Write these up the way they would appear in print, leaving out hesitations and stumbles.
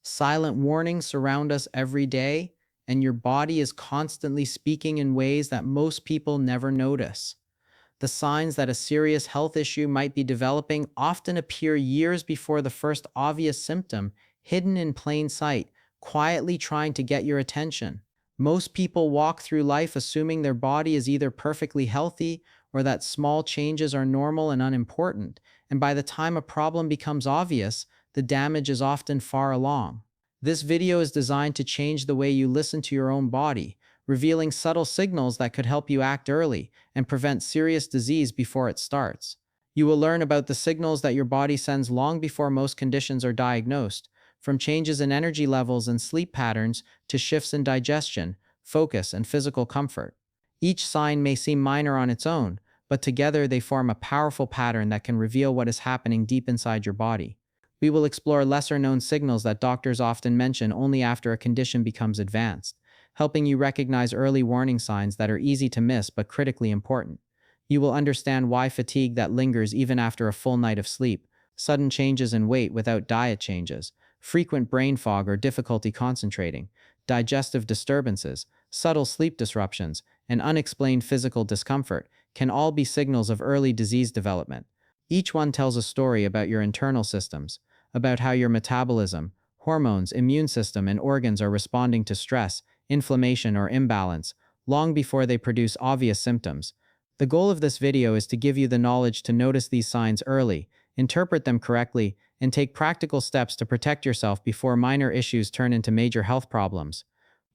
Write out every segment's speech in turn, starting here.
Silent warnings surround us every day, and your body is constantly speaking in ways that most people never notice. The signs that a serious health issue might be developing often appear years before the first obvious symptom, hidden in plain sight, quietly trying to get your attention. Most people walk through life assuming their body is either perfectly healthy or that small changes are normal and unimportant, and by the time a problem becomes obvious, the damage is often far along. This video is designed to change the way you listen to your own body, revealing subtle signals that could help you act early and prevent serious disease before it starts. You will learn about the signals that your body sends long before most conditions are diagnosed, from changes in energy levels and sleep patterns to shifts in digestion, focus, and physical comfort. Each sign may seem minor on its own, but together they form a powerful pattern that can reveal what is happening deep inside your body. We will explore lesser-known signals that doctors often mention only after a condition becomes advanced, helping you recognize early warning signs that are easy to miss but critically important. You will understand why fatigue that lingers even after a full night of sleep, sudden changes in weight without diet changes, frequent brain fog or difficulty concentrating, digestive disturbances, subtle sleep disruptions, and unexplained physical discomfort can all be signals of early disease development. Each one tells a story about your internal systems, about how your metabolism, hormones, immune system, and organs are responding to stress, inflammation, or imbalance, long before they produce obvious symptoms. The goal of this video is to give you the knowledge to notice these signs early, interpret them correctly, and take practical steps to protect yourself before minor issues turn into major health problems.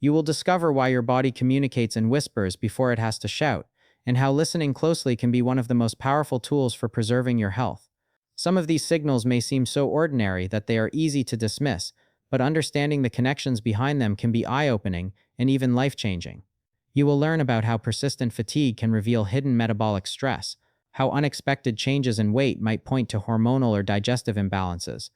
You will discover why your body communicates in whispers before it has to shout, and how listening closely can be one of the most powerful tools for preserving your health. Some of these signals may seem so ordinary that they are easy to dismiss, but understanding the connections behind them can be eye-opening and even life-changing. You will learn about how persistent fatigue can reveal hidden metabolic stress, how unexpected changes in weight might point to hormonal or digestive imbalances,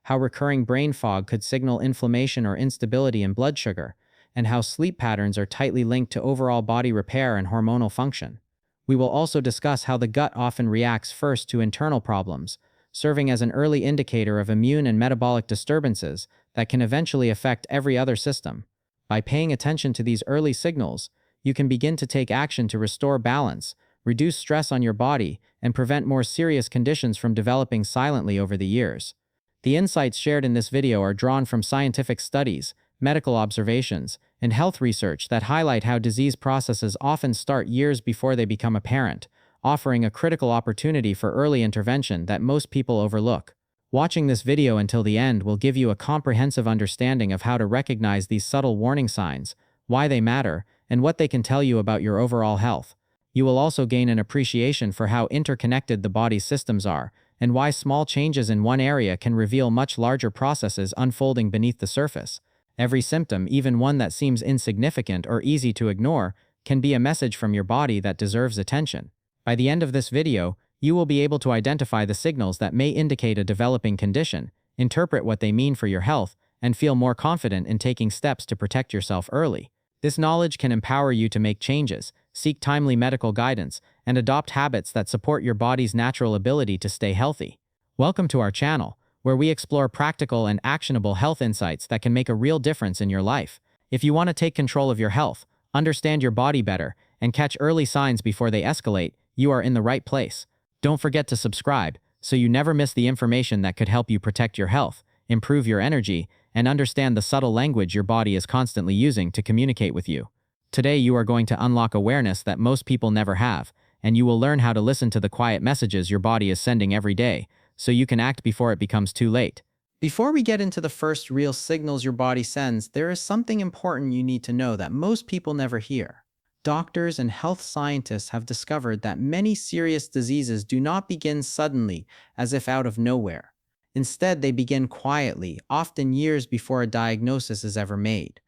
how recurring brain fog could signal inflammation or instability in blood sugar, and how sleep patterns are tightly linked to overall body repair and hormonal function. We will also discuss how the gut often reacts first to internal problems, serving as an early indicator of immune and metabolic disturbances that can eventually affect every other system. By paying attention to these early signals, you can begin to take action to restore balance, reduce stress on your body, and prevent more serious conditions from developing silently over the years. The insights shared in this video are drawn from scientific studies, medical observations, and health research that highlight how disease processes often start years before they become apparent, offering a critical opportunity for early intervention that most people overlook. Watching this video until the end will give you a comprehensive understanding of how to recognize these subtle warning signs, why they matter, and what they can tell you about your overall health. You will also gain an appreciation for how interconnected the body's systems are, and why small changes in one area can reveal much larger processes unfolding beneath the surface. Every symptom, even one that seems insignificant or easy to ignore, can be a message from your body that deserves attention. By the end of this video, you will be able to identify the signals that may indicate a developing condition, interpret what they mean for your health, and feel more confident in taking steps to protect yourself early. This knowledge can empower you to make changes, seek timely medical guidance, and adopt habits that support your body's natural ability to stay healthy. Welcome to our channel, where we explore practical and actionable health insights that can make a real difference in your life. If you want to take control of your health, understand your body better, and catch early signs before they escalate, you are in the right place. Don't forget to subscribe, so you never miss the information that could help you protect your health, improve your energy, and understand the subtle language your body is constantly using to communicate with you. Today you are going to unlock awareness that most people never have, and you will learn how to listen to the quiet messages your body is sending every day, so you can act before it becomes too late. Before we get into the first real signals your body sends, there is something important you need to know that most people never hear. Doctors and health scientists have discovered that many serious diseases do not begin suddenly, as if out of nowhere. Instead, they begin quietly, often years before a diagnosis is ever made.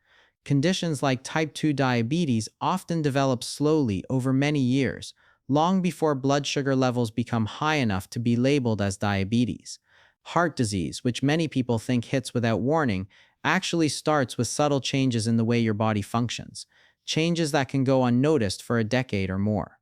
Conditions like type 2 diabetes often develop slowly over many years, long before blood sugar levels become high enough to be labeled as diabetes. Heart disease, which many people think hits without warning, actually starts with subtle changes in the way your body functions, changes that can go unnoticed for a decade or more.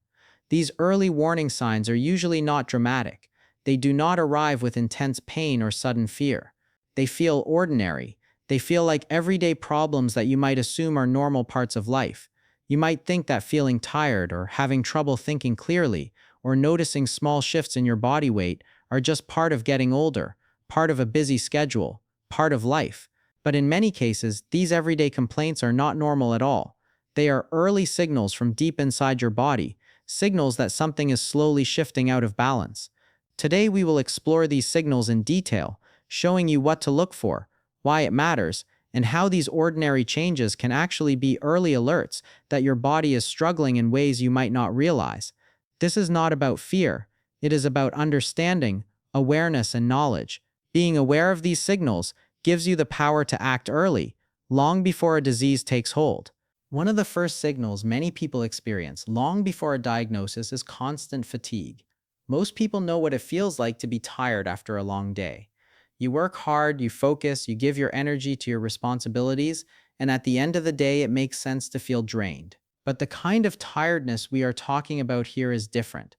These early warning signs are usually not dramatic. They do not arrive with intense pain or sudden fear. They feel ordinary. They feel like everyday problems that you might assume are normal parts of life. You might think that feeling tired or having trouble thinking clearly or noticing small shifts in your body weight are just part of getting older, part of a busy schedule, part of life. But in many cases, these everyday complaints are not normal at all. They are early signals from deep inside your body, signals that something is slowly shifting out of balance. Today, we will explore these signals in detail, showing you what to look for, why it matters, and how these ordinary changes can actually be early alerts that your body is struggling in ways you might not realize. This is not about fear, it is about understanding, awareness, and knowledge. Being aware of these signals gives you the power to act early, long before a disease takes hold. One of the first signals many people experience long before a diagnosis is constant fatigue. Most people know what it feels like to be tired after a long day. You work hard, you focus, you give your energy to your responsibilities, and at the end of the day, it makes sense to feel drained. But the kind of tiredness we are talking about here is different.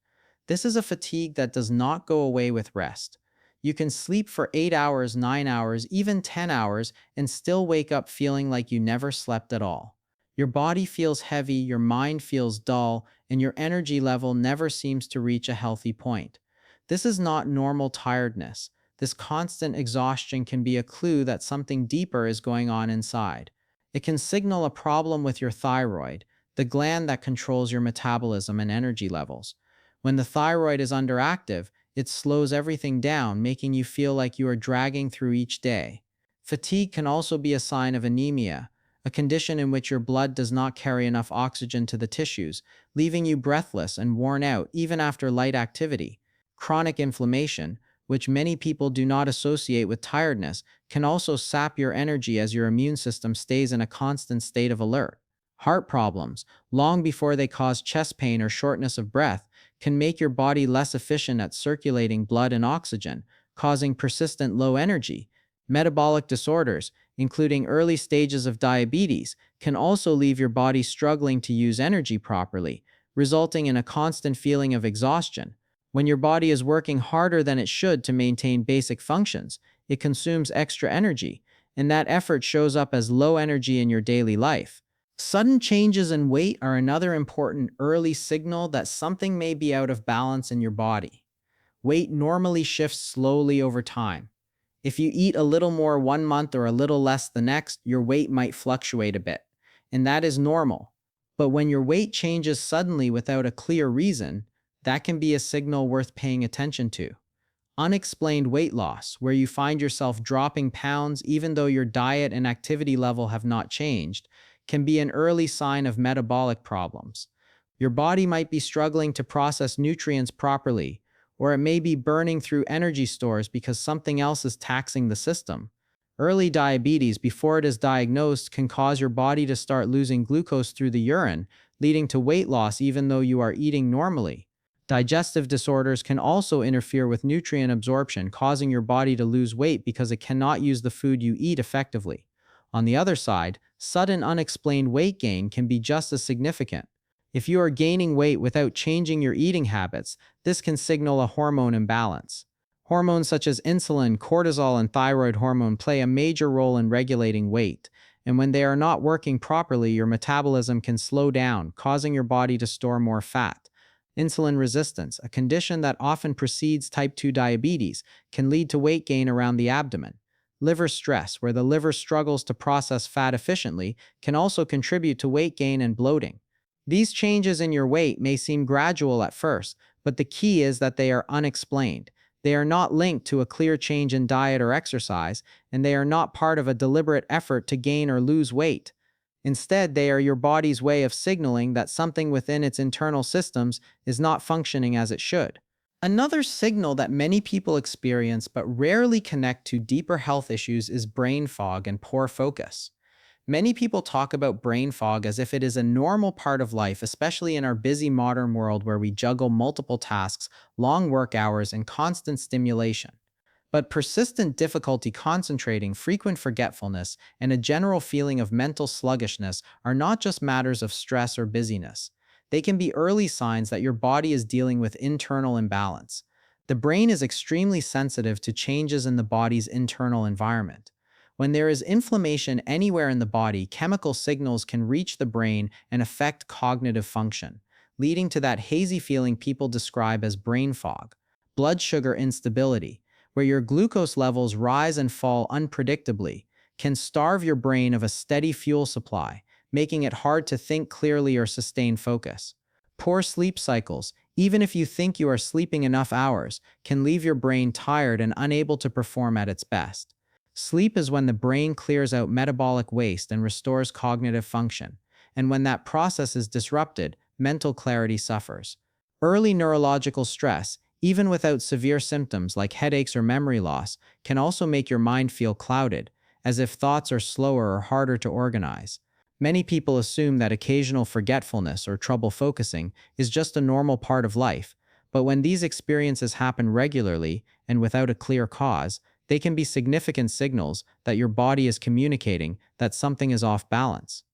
This is a fatigue that does not go away with rest. You can sleep for 8 hours, 9 hours, even 10 hours, and still wake up feeling like you never slept at all. Your body feels heavy, your mind feels dull, and your energy level never seems to reach a healthy point. This is not normal tiredness. This constant exhaustion can be a clue that something deeper is going on inside. It can signal a problem with your thyroid, the gland that controls your metabolism and energy levels. When the thyroid is underactive, it slows everything down, making you feel like you are dragging through each day. Fatigue can also be a sign of anemia, a condition in which your blood does not carry enough oxygen to the tissues, leaving you breathless and worn out even after light activity. Chronic inflammation, which many people do not associate with tiredness, can also sap your energy as your immune system stays in a constant state of alert. Heart problems, long before they cause chest pain or shortness of breath, can make your body less efficient at circulating blood and oxygen, causing persistent low energy. Metabolic disorders, including early stages of diabetes, can also leave your body struggling to use energy properly, resulting in a constant feeling of exhaustion. When your body is working harder than it should to maintain basic functions, it consumes extra energy, and that effort shows up as low energy in your daily life. Sudden changes in weight are another important early signal that something may be out of balance in your body. Weight normally shifts slowly over time. If you eat a little more one month or a little less the next, your weight might fluctuate a bit, and that is normal. But when your weight changes suddenly without a clear reason, that can be a signal worth paying attention to. Unexplained weight loss, where you find yourself dropping pounds even though your diet and activity level have not changed, can be an early sign of metabolic problems. Your body might be struggling to process nutrients properly, or it may be burning through energy stores because something else is taxing the system. Early diabetes, before it is diagnosed, can cause your body to start losing glucose through the urine, leading to weight loss even though you are eating normally. Digestive disorders can also interfere with nutrient absorption, causing your body to lose weight because it cannot use the food you eat effectively. On the other side, sudden unexplained weight gain can be just as significant. If you are gaining weight without changing your eating habits, this can signal a hormone imbalance. Hormones such as insulin, cortisol, and thyroid hormone play a major role in regulating weight, and when they are not working properly, your metabolism can slow down, causing your body to store more fat. Insulin resistance, a condition that often precedes type 2 diabetes, can lead to weight gain around the abdomen. Liver stress, where the liver struggles to process fat efficiently, can also contribute to weight gain and bloating. These changes in your weight may seem gradual at first, but the key is that they are unexplained. They are not linked to a clear change in diet or exercise, and they are not part of a deliberate effort to gain or lose weight. Instead, they are your body's way of signaling that something within its internal systems is not functioning as it should. Another signal that many people experience but rarely connect to deeper health issues is brain fog and poor focus. Many people talk about brain fog as if it is a normal part of life, especially in our busy modern world where we juggle multiple tasks, long work hours, and constant stimulation. But persistent difficulty concentrating, frequent forgetfulness, and a general feeling of mental sluggishness are not just matters of stress or busyness. They can be early signs that your body is dealing with internal imbalance. The brain is extremely sensitive to changes in the body's internal environment. When there is inflammation anywhere in the body, chemical signals can reach the brain and affect cognitive function, leading to that hazy feeling people describe as brain fog. Blood sugar instability, where your glucose levels rise and fall unpredictably, can starve your brain of a steady fuel supply, making it hard to think clearly or sustain focus. Poor sleep cycles, even if you think you are sleeping enough hours, can leave your brain tired and unable to perform at its best. Sleep is when the brain clears out metabolic waste and restores cognitive function. And when that process is disrupted, mental clarity suffers. Early neurological stress, even without severe symptoms like headaches or memory loss, can also make your mind feel clouded, as if thoughts are slower or harder to organize. Many people assume that occasional forgetfulness or trouble focusing is just a normal part of life, but when these experiences happen regularly and without a clear cause, they can be significant signals that your body is communicating that something is off balance.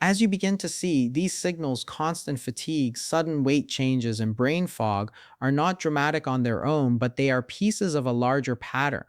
As you begin to see, these signals, constant fatigue, sudden weight changes, and brain fog, are not dramatic on their own, but they are pieces of a larger pattern.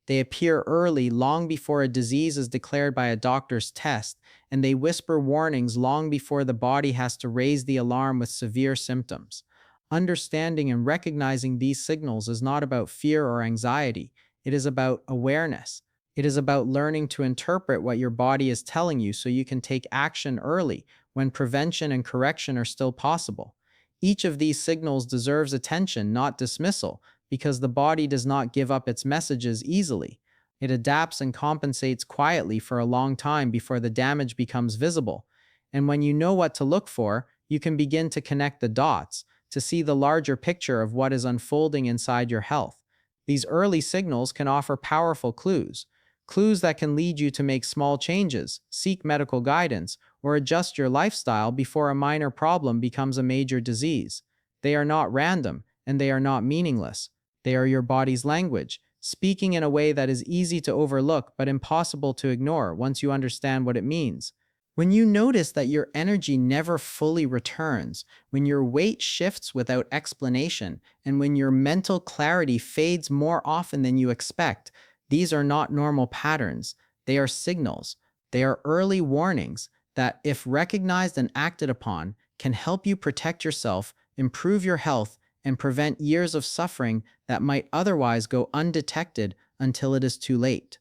They appear early, long before a disease is declared by a doctor's test, and they whisper warnings long before the body has to raise the alarm with severe symptoms. Understanding and recognizing these signals is not about fear or anxiety, it is about awareness. It is about learning to interpret what your body is telling you so you can take action early when prevention and correction are still possible. Each of these signals deserves attention, not dismissal, because the body does not give up its messages easily. It adapts and compensates quietly for a long time before the damage becomes visible. And when you know what to look for, you can begin to connect the dots to see the larger picture of what is unfolding inside your health. These early signals can offer powerful clues that can lead you to make small changes, seek medical guidance, or adjust your lifestyle before a minor problem becomes a major disease. They are not random, and they are not meaningless. They are your body's language, speaking in a way that is easy to overlook but impossible to ignore once you understand what it means. When you notice that your energy never fully returns, when your weight shifts without explanation, and when your mental clarity fades more often than you expect, these are not normal patterns. They are signals. They are early warnings that, if recognized and acted upon, can help you protect yourself, improve your health, and prevent years of suffering that might otherwise go undetected until it is too late.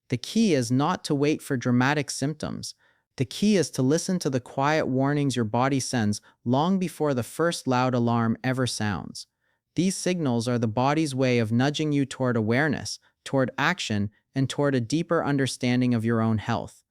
The key is not to wait for dramatic symptoms. The key is to listen to the quiet warnings your body sends long before the first loud alarm ever sounds. These signals are the body's way of nudging you toward awareness, toward action, and toward a deeper understanding of your own health.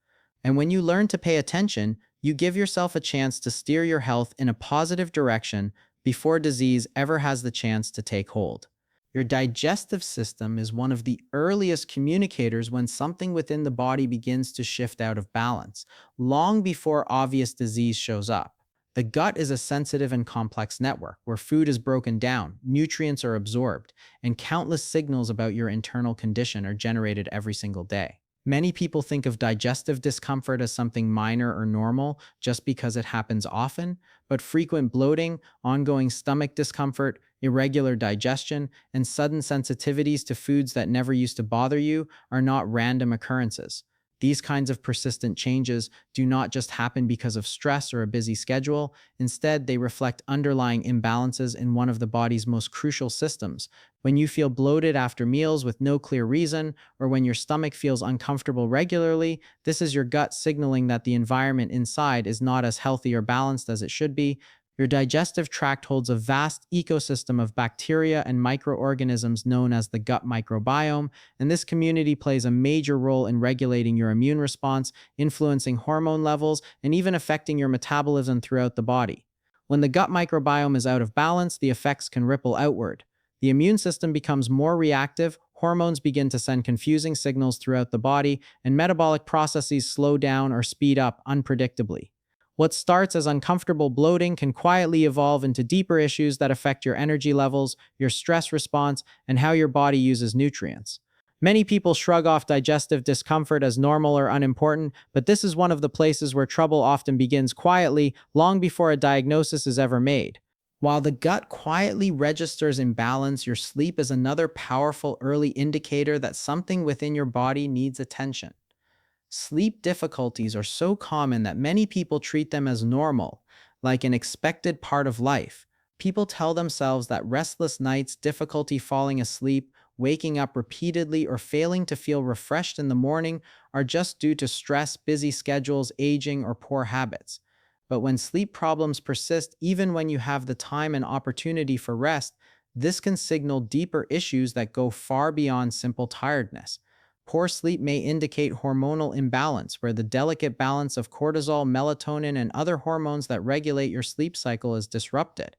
And when you learn to pay attention, you give yourself a chance to steer your health in a positive direction before disease ever has the chance to take hold. Your digestive system is one of the earliest communicators when something within the body begins to shift out of balance, long before obvious disease shows up. The gut is a sensitive and complex network where food is broken down, nutrients are absorbed, and countless signals about your internal condition are generated every single day. Many people think of digestive discomfort as something minor or normal just because it happens often, but frequent bloating, ongoing stomach discomfort, irregular digestion, and sudden sensitivities to foods that never used to bother you are not random occurrences. These kinds of persistent changes do not just happen because of stress or a busy schedule. Instead, they reflect underlying imbalances in one of the body's most crucial systems. When you feel bloated after meals with no clear reason, or when your stomach feels uncomfortable regularly, this is your gut signaling that the environment inside is not as healthy or balanced as it should be. Your digestive tract holds a vast ecosystem of bacteria and microorganisms known as the gut microbiome, and this community plays a major role in regulating your immune response, influencing hormone levels, and even affecting your metabolism throughout the body. When the gut microbiome is out of balance, the effects can ripple outward. The immune system becomes more reactive, hormones begin to send confusing signals throughout the body, and metabolic processes slow down or speed up unpredictably. What starts as uncomfortable bloating can quietly evolve into deeper issues that affect your energy levels, your stress response, and how your body uses nutrients. Many people shrug off digestive discomfort as normal or unimportant, but this is one of the places where trouble often begins quietly, long before a diagnosis is ever made. While the gut quietly registers imbalance, your sleep is another powerful early indicator that something within your body needs attention. Sleep difficulties are so common that many people treat them as normal, like an expected part of life. People tell themselves that restless nights, difficulty falling asleep, waking up repeatedly, or failing to feel refreshed in the morning are just due to stress, busy schedules, aging, or poor habits. But when sleep problems persist, even when you have the time and opportunity for rest, this can signal deeper issues that go far beyond simple tiredness. Poor sleep may indicate hormonal imbalance, where the delicate balance of cortisol, melatonin, and other hormones that regulate your sleep cycle is disrupted.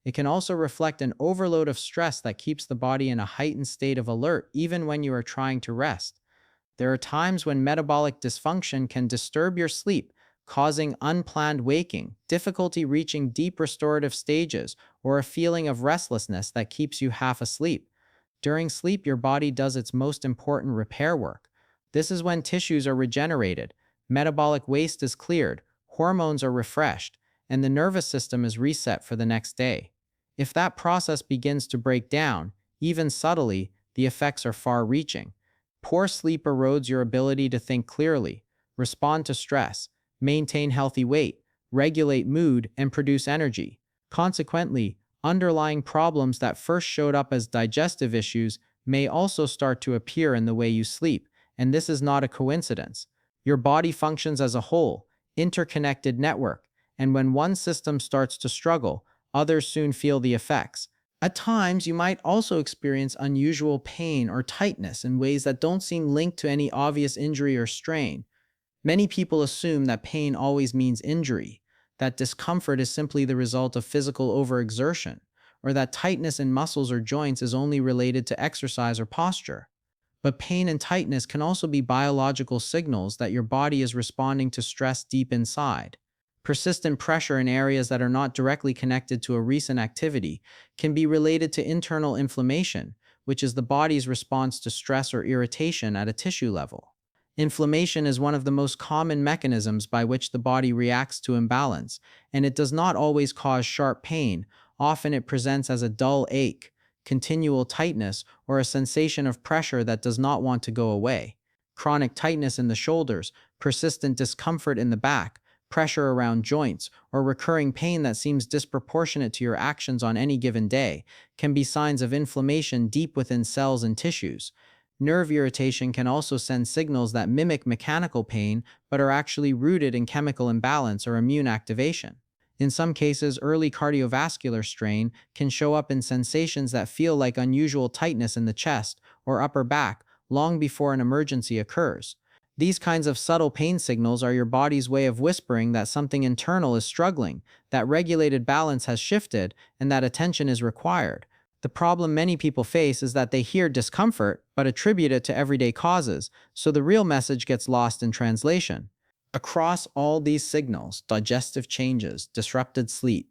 It can also reflect an overload of stress that keeps the body in a heightened state of alert even when you are trying to rest. There are times when metabolic dysfunction can disturb your sleep, causing unplanned waking, difficulty reaching deep restorative stages, or a feeling of restlessness that keeps you half asleep. During sleep, your body does its most important repair work. This is when tissues are regenerated, metabolic waste is cleared, hormones are refreshed, and the nervous system is reset for the next day. If that process begins to break down, even subtly, the effects are far reaching. Poor sleep erodes your ability to think clearly, respond to stress, maintain healthy weight, regulate mood, and produce energy. Consequently, underlying problems that first showed up as digestive issues may also start to appear in the way you sleep, and this is not a coincidence. Your body functions as a whole, interconnected network, and when one system starts to struggle, others soon feel the effects. At times, you might also experience unusual pain or tightness in ways that don't seem linked to any obvious injury or strain. Many people assume that pain always means injury, that discomfort is simply the result of physical overexertion, or that tightness in muscles or joints is only related to exercise or posture. But pain and tightness can also be biological signals that your body is responding to stress deep inside. Persistent pressure in areas that are not directly connected to a recent activity can be related to internal inflammation, which is the body's response to stress or irritation at a tissue level. Inflammation is one of the most common mechanisms by which the body reacts to imbalance, and it does not always cause sharp pain. Often it presents as a dull ache, continual tightness, or a sensation of pressure that does not want to go away. Chronic tightness in the shoulders, persistent discomfort in the back, pressure around joints, or recurring pain that seems disproportionate to your actions on any given day can be signs of inflammation deep within cells and tissues. Nerve irritation can also send signals that mimic mechanical pain but are actually rooted in chemical imbalance or immune activation. In some cases, early cardiovascular strain can show up in sensations that feel like unusual tightness in the chest or upper back long before an emergency occurs. These kinds of subtle pain signals are your body's way of whispering that something internal is struggling, that regulated balance has shifted, and that attention is required. The problem many people face is that they hear discomfort but attribute it to everyday causes, so the real message gets lost in translation. Across all these signals, digestive changes, disrupted sleep,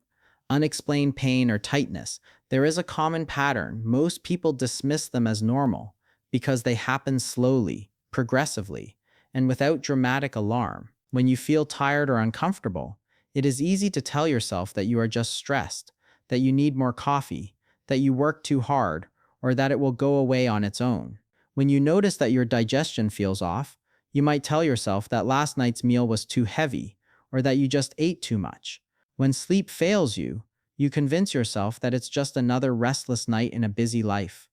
unexplained pain or tightness, there is a common pattern. Most people dismiss them as normal because they happen slowly, progressively, and without dramatic alarm. When you feel tired or uncomfortable, it is easy to tell yourself that you are just stressed, that you need more coffee, that you work too hard, or that it will go away on its own. When you notice that your digestion feels off, you might tell yourself that last night's meal was too heavy, or that you just ate too much. When sleep fails you, you convince yourself that it's just another restless night in a busy life.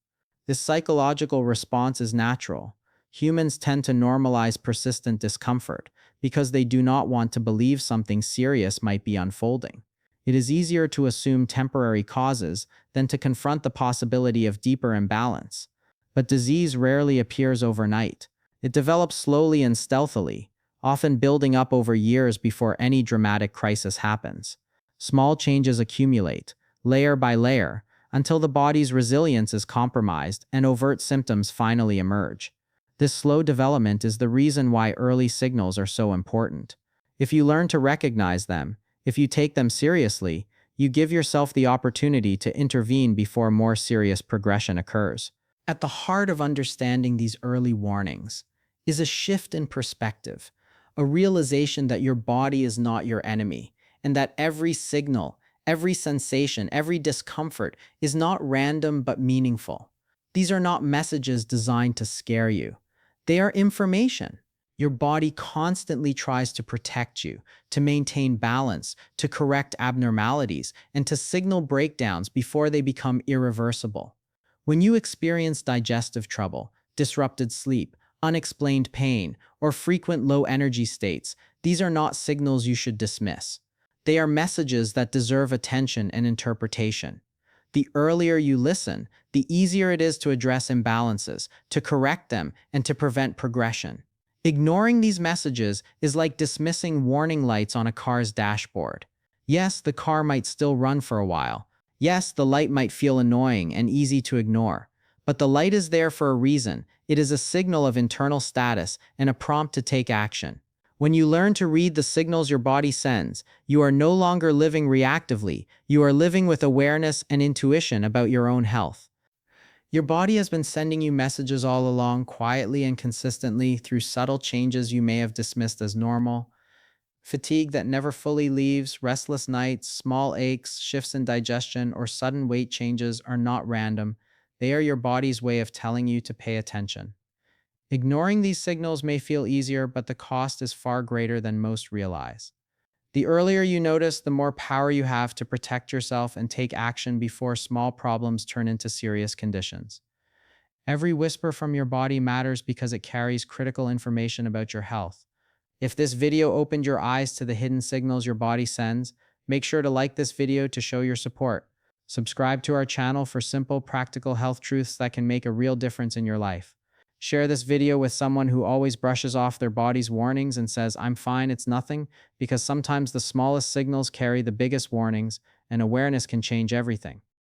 This psychological response is natural. Humans tend to normalize persistent discomfort because they do not want to believe something serious might be unfolding. It is easier to assume temporary causes than to confront the possibility of deeper imbalance. But disease rarely appears overnight. It develops slowly and stealthily, often building up over years before any dramatic crisis happens. Small changes accumulate, layer by layer, until the body's resilience is compromised and overt symptoms finally emerge. This slow development is the reason why early signals are so important. If you learn to recognize them, if you take them seriously, you give yourself the opportunity to intervene before more serious progression occurs. At the heart of understanding these early warnings is a shift in perspective, a realization that your body is not your enemy, and that every signal, every sensation, every discomfort is not random but meaningful. These are not messages designed to scare you. They are information. Your body constantly tries to protect you, to maintain balance, to correct abnormalities, and to signal breakdowns before they become irreversible. When you experience digestive trouble, disrupted sleep, unexplained pain, or frequent low energy states, these are not signals you should dismiss. They are messages that deserve attention and interpretation. The earlier you listen, the easier it is to address imbalances, to correct them, and to prevent progression. Ignoring these messages is like dismissing warning lights on a car's dashboard. Yes, the car might still run for a while. Yes, the light might feel annoying and easy to ignore. But the light is there for a reason. It is a signal of internal status and a prompt to take action. When you learn to read the signals your body sends, you are no longer living reactively. You are living with awareness and intuition about your own health. Your body has been sending you messages all along, quietly and consistently, through subtle changes you may have dismissed as normal. Fatigue that never fully leaves, restless nights, small aches, shifts in digestion, or sudden weight changes are not random. They are your body's way of telling you to pay attention. Ignoring these signals may feel easier, but the cost is far greater than most realize. The earlier you notice, the more power you have to protect yourself and take action before small problems turn into serious conditions. Every whisper from your body matters because it carries critical information about your health. If this video opened your eyes to the hidden signals your body sends, make sure to like this video to show your support. Subscribe to our channel for simple, practical health truths that can make a real difference in your life. Share this video with someone who always brushes off their body's warnings and says, "I'm fine, it's nothing," because sometimes the smallest signals carry the biggest warnings, and awareness can change everything.